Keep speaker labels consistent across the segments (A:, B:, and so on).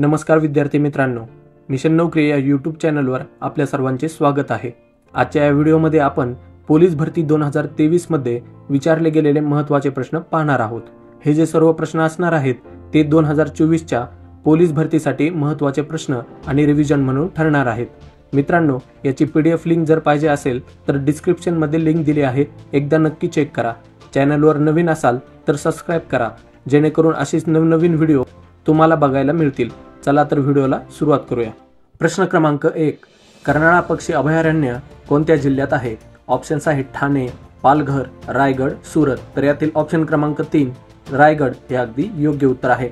A: नमस्कार विद्यार्थी मित्रांनो, मिशन नोकरी या यूट्यूब चॅनलवर आपल्या सर्वांचे स्वागत आहे। आजच्या या व्हिडिओमध्ये आपण पोलीस भरती 2023 मध्ये विचारले गेलेले महत्त्वाचे प्रश्न पाहणार आहोत। हे जे सर्व प्रश्न असणार आहेत ते 2024 च्या पोलीस भरतीसाठी महत्त्वाचे प्रश्न आणि रिव्हिजन म्हणून ठरणार आहेत। मित्रांनो, याची पीडीएफ लिंक जर पाहिजे असेल तर डिस्क्रिप्शन मध्ये लिंक दिली आहे, एकदा नक्की चेक करा। चॅनलवर नवीन असाल तर सबस्क्राइब करा, जेणेकरून अशीच नवनवीन व्हिडिओ तुम्हाला बघायला मिळतील। चला तर व्हिडिओला सुरुवात करूया। प्रश्न क्रमांक 1, कर्नाळा पक्षी अभयारण्य कोणत्या जिल्ह्यात आहे? ऑप्शन्स आहेत ठाणे, पालघर, रायगड, सुरत। तर यातील ऑप्शन क्रमांक 3 रायगड हे अगदी योग्य उत्तर आहे।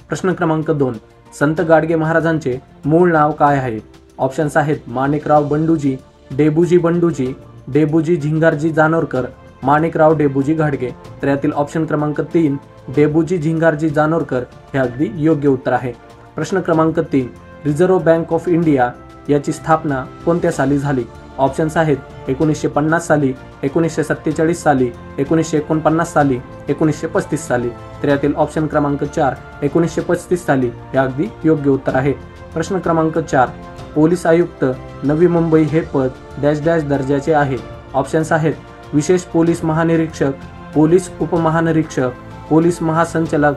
A: प्रश्न क्रमांक 2, संत गाडगे महाराजांचे मूळ नाव काय आहे? ऑप्शन्स आहेत माणिकराव बंडूजी, डेबूजी बंडूजी, डेबूजी झिंगारजी जानोरकर, माणिकराव डेबूजी घाडगे। तर यातील ऑप्शन क्रमांक 3 डेबूजी झिंगारजी जानोरकर हे अगदी योग्य उत्तर आहे। प्रश्न क्रमांक 3, रिझर्व्ह बँक ऑफ इंडिया याची स्थापना कोणत्या साली झाली? ऑप्शन्स आहेत 1950 साली, 1947 साली, 1949 साली, 1935 साली। तर यातील ऑप्शन क्रमांक 4 1935 साली हे अगदी योग्य उत्तर आहे। प्रश्न क्रमांक 4, पोलीस आयुक्त नवी मुंबई हे पद डॅश डॅश दर्जाचे आहे? ऑप्शन्स आहेत विशेष पोलीस महानिरीक्षक, पोलीस उपमहानिरीक्षक, पोलीस महासंचालक,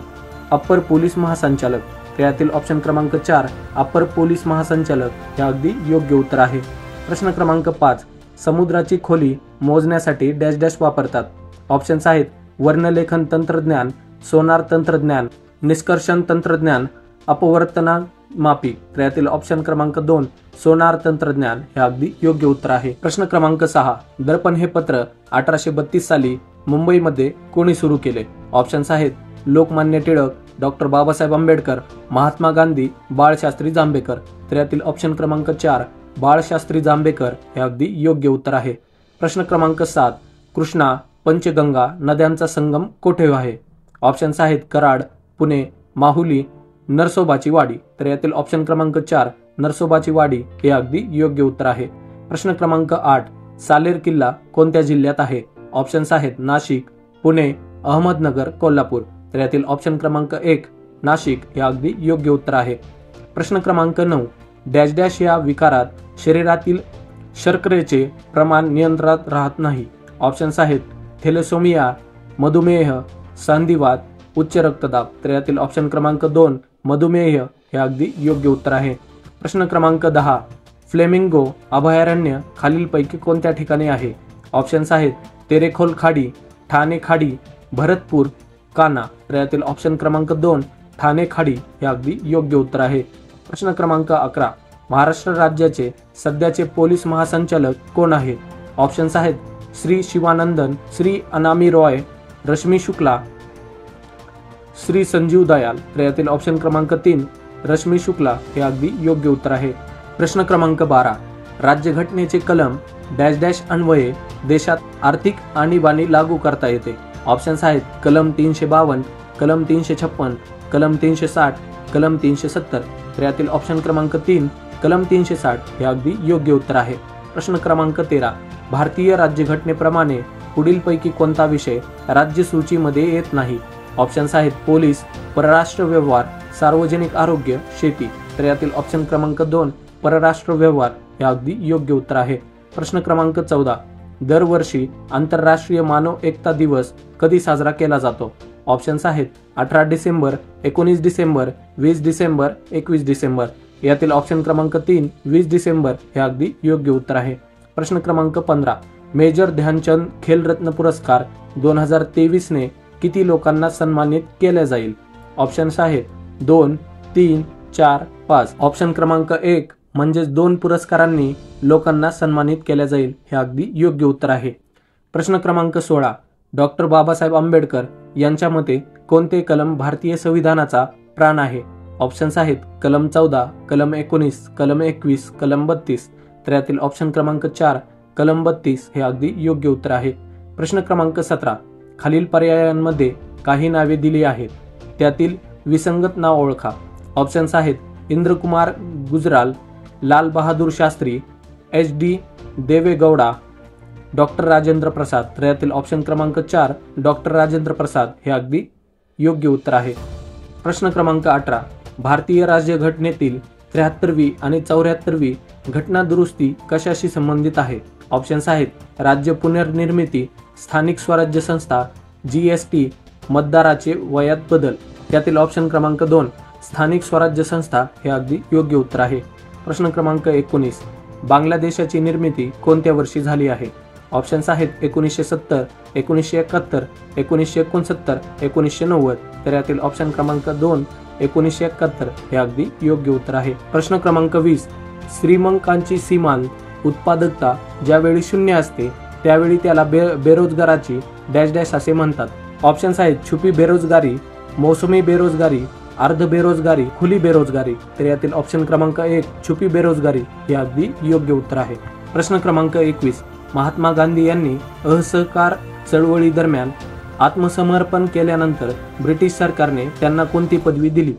A: अप्पर पोलीस महासंचालक। तर यातील ऑप्शन क्रमांक 4 अप्पर पोलीस महासंचालक हे अगदी योग्य उत्तर आहे। प्रश्न क्रमांक 5, समुद्राची खोली मोजण्यासाठी डॅश डॅश वापरतात? ऑप्शन्स आहेत वर्णलेखन तंत्रज्ञान, सोनार तंत्रज्ञान, निष्कर्षण तंत्रज्ञान, अपवर्तना मापी। तर यातील ऑप्शन क्रमांक 2 सोनार तंत्रज्ञान हे अगदी योग्य उत्तर आहे। प्रश्न क्रमांक 6, दर्पण हे पत्र 1832 साली मुंबईमध्ये कोणी सुरू केले? ऑप्शन्स आहेत लोकमान्य टिळक, डॉक्टर बाबासाहेब आंबेडकर, महात्मा गांधी, बाळशास्त्री जांभेकर। तर यातील ऑप्शन क्रमांक 4 बाळशास्त्री जांभेकर हे अगदी योग्य उत्तर आहे। प्रश्न क्रमांक 7, कृष्णा पंचगंगा नद्यांचा संगम कोठे आहे? ऑप्शन्स आहेत कराड, पुणे, माहुली, नरसोबाची वाडी। तर यातील ऑप्शन क्रमांक 4 नरसोबाची वाडी हे अगदी योग्य उत्तर आहे। प्रश्न क्रमांक 8, सालेर किल्ला कोणत्या जिल्ह्यात आहे? ऑप्शन्स आहेत नाशिक, पुणे, अहमदनगर, कोल्हापूर। तर यातील ऑप्शन क्रमांक 1 नाशिक हे अगदी योग्य उत्तर आहे। प्रश्न क्रमांक 9, डॅश डॅश या विकारात शरीरातील शर्करेचे प्रमाण नियंत्रणात राहत नाही? ऑप्शन्स आहेत थॅलेसेमिया, मधुमेह, संधिवात, उच्च रक्तदाब। तर यातील ऑप्शन क्रमांक 2 मधुमेह हे अगदी योग्य उत्तर आहे। प्रश्न क्रमांक 10, फ्लेमिंगो अभयारण्य खालीलपैकी कोणत्या ठिकाणी आहे? ऑप्शन्स आहेत तेरेखोल खाडी, ठाणे खाडी, भरतपूर, काना। तर यातील ऑप्शन क्रमांक 2 ठाणे खाडी हे अगदी योग्य उत्तर आहे। प्रश्न क्रमांक 11, महाराष्ट्र राज्याचे सध्याचे पोलीस महासंचालक कोण आहेत? ऑप्शन्स आहेत श्री शिवानंदन, श्री अनामी रॉय, रश्मी शुक्ला, श्री संजीव दयाल। तर यातील ऑप्शन क्रमांक 3 रश्मी शुक्ला हे अगदी योग्य उत्तर आहे। प्रश्न क्रमांक 12, राज्यघटनेचे कलम डॅश डॅश अन्वये देशात आर्थिक आणीबाणी लागू करता येते? ऑप्शन्स आहेत कलम 352, कलम 356, कलम 360, कलम 370। तर यातील ऑप्शन क्रमांक 3 कलम 360 हे अगदी योग्य उत्तर आहे। प्रश्न क्रमांक 13, भारतीय राज्यघटनेप्रमाणे पुढीलपैकी कोणता विषय राज्य सूचीमध्ये येत नाही? ऑप्शन्स आहेत पोलीस, परराष्ट्र व्यवहार, सार्वजनिक आरोग्य, शेती। तर यातील ऑप्शन क्रमांक 2 परराष्ट्र व्यवहार हे अगदी योग्य उत्तर आहे। प्रश्न क्रमांक 14, दरवर्षी आंतरराष्ट्रीय मानव एकता दिवस कधी साजरा केला जातो? ऑप्शन्स आहेत 18 डिसेंबर, 19 डिसेंबर, 20 डिसेंबर, 21 डिसेंबर। यातील ऑप्शन क्रमांक 3 20 डिसेंबर हे अगदी योग्य उत्तर आहे। प्रश्न क्रमांक 15, मेजर ध्यानचंद खेलरत्न पुरस्कार 2023 ने किती लोकांना सन्मानित केले जाईल? ऑप्शन्स आहेत 2, 3, 4, 5। ऑप्शन क्रमांक 1 म्हणजेच 2 पुरस्कारांनी लोकांना सन्मानित केले जाईल हे अगदी योग्य उत्तर आहे। प्रश्न क्रमांक 16, डॉक्टर बाबासाहेब आंबेडकर यांच्या मते कोणते कलम भारतीय संविधानाचा प्राण आहे? ऑप्शन्स आहेत कलम 14, कलम 19, कलम 21, कलम 32। तर यातील ऑप्शन क्रमांक 4 कलम 32 हे अगदी योग्य उत्तर आहे। प्रश्न क्रमांक 17, खालील पर्यायांमध्ये काही नावे दिली आहेत, त्यातील विसंगत नाव ओळखा। ऑप्शन्स आहेत इंद्रकुमार गुजराल, लाल बहादूर शास्त्री, HD देवेगौडा, डॉक्टर राजेंद्र प्रसाद। तर यातील ऑप्शन क्रमांक 4 डॉक्टर राजेंद्र प्रसाद हे अगदी योग्य उत्तर आहे। प्रश्न क्रमांक 18, भारतीय राज्यघटनेतील 73वी आणि 74वी घटना दुरुस्ती कशाशी संबंधित आहे? ऑप्शन्स आहेत राज्य पुनर्निर्मिती, स्थानिक स्वराज्य संस्था, GST, मतदाराचे वयात बदल. त्यातील ऑप्शन क्रमांक 2 स्थानिक स्वराज्य संस्था हे अगदी योग्य उत्तर आहे. प्रश्न क्रमांक 19 बांगलादेशाची निर्मिती कोणत्या वर्षी झाली आहे? ऑप्शन्स आहेत 1970, 1971, 1969, 1990. तर यातील ऑप्शन क्रमांक 2 1971 हे अगदी योग्य उत्तर आहे. प्रश्न क्रमांक 20 श्रीमंकांची सीमांत उत्पादकता ज्यावेळी 0 असते त्यावेळी त्याला बेरोजगाराची डॅश डॅश असे म्हणतात. ऑप्शन्स आहेत छुपी बेरोजगारी, मोसमी बेरोजगारी, अर्ध बेरोजगारी, खुली बेरोजगारी. तर यातील ऑप्शन क्रमांक 1 छुपी बेरोजगारी हे अगदी योग्य उत्तर आहे. प्रश्न क्रमांक 21 महात्मा गांधी यांनी असहकार चळवळी दरम्यान आत्मसमर्पण केल्यानंतर ब्रिटिश सरकारने त्यांना कोणती पदवी दिली?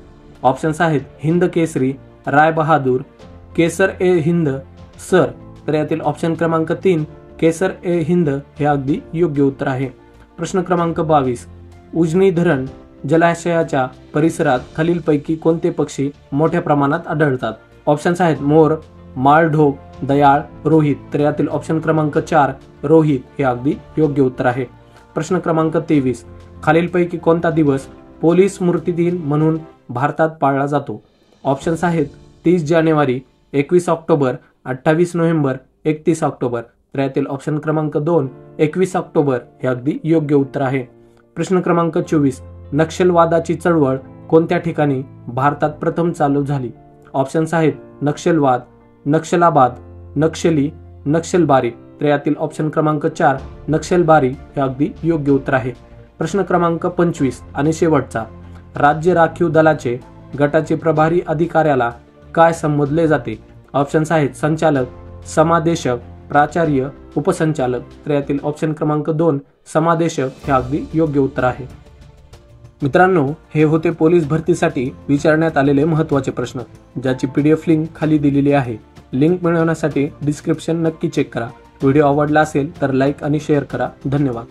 A: ऑप्शन्स आहेत हिंद केसरी, राय बहादूर, केसर ए हिंद, सर. तर यातील ऑप्शन क्रमांक 3 केसर ए हिंद हे अगदी योग्य उत्तर आहे. प्रश्न क्रमांक 22 उजनी धरण जलाशयाच्या परिसरात खालीलपैकी कोणते पक्षी मोठ्या प्रमाणात आढळतात? ऑप्शन्स आहेत मोर, माळढोक, दयाळ, रोहित. तर यातील ऑप्शन क्रमांक 4 रोहित हे अगदी योग्य उत्तर आहे. प्रश्न क्रमांक 23 खालीलपैकी कोणता दिवस पोलीस स्मृती दिन म्हणून भारतात पाळला जातो? ऑप्शन्स आहेत 30 जानेवारी, 21 ऑक्टोबर, 28 नोव्हेंबर, 31 ऑक्टोबर. तर यातील ऑप्शन क्रमांक 2 21 ऑक्टोबर हे अगदी योग्य उत्तर आहे. प्रश्न क्रमांक 24 नक्षलवादाची चळवळ कोणत्या ठिकाणी भारतात प्रथम चालू झाली? ऑप्शन्स आहेत नक्षलवाद, नक्षलाबाद, नक्षली, नक्षलबारी. तर यातील ऑप्शन क्रमांक 4 नक्षलबारी हे अगदी योग्य उत्तर आहे. प्रश्न क्रमांक 25 आणि शेवटचा राज्य राखीव दलाचे गटाचे प्रभारी अधिकाऱ्याला काय संबोधले जाते? ऑप्शन्स आहेत संचालक, समादेशक, प्राचार्य, उपसंचालक. तर यातील ऑप्शन क्रमांक 2 समादेशक हे अगदी योग्य उत्तर आहे. मित्रांनो, हे होते पोलीस भरतीसाठी विचारण्यात आलेले महत्त्वाचे प्रश्न, ज्याची PDF लिंक खाली दिलेली आहे. लिंक मिळवण्यासाठी डिस्क्रिप्शन नक्की चेक करा. व्हिडिओ आवडला असेल तर लाईक आणि शेअर करा. धन्यवाद.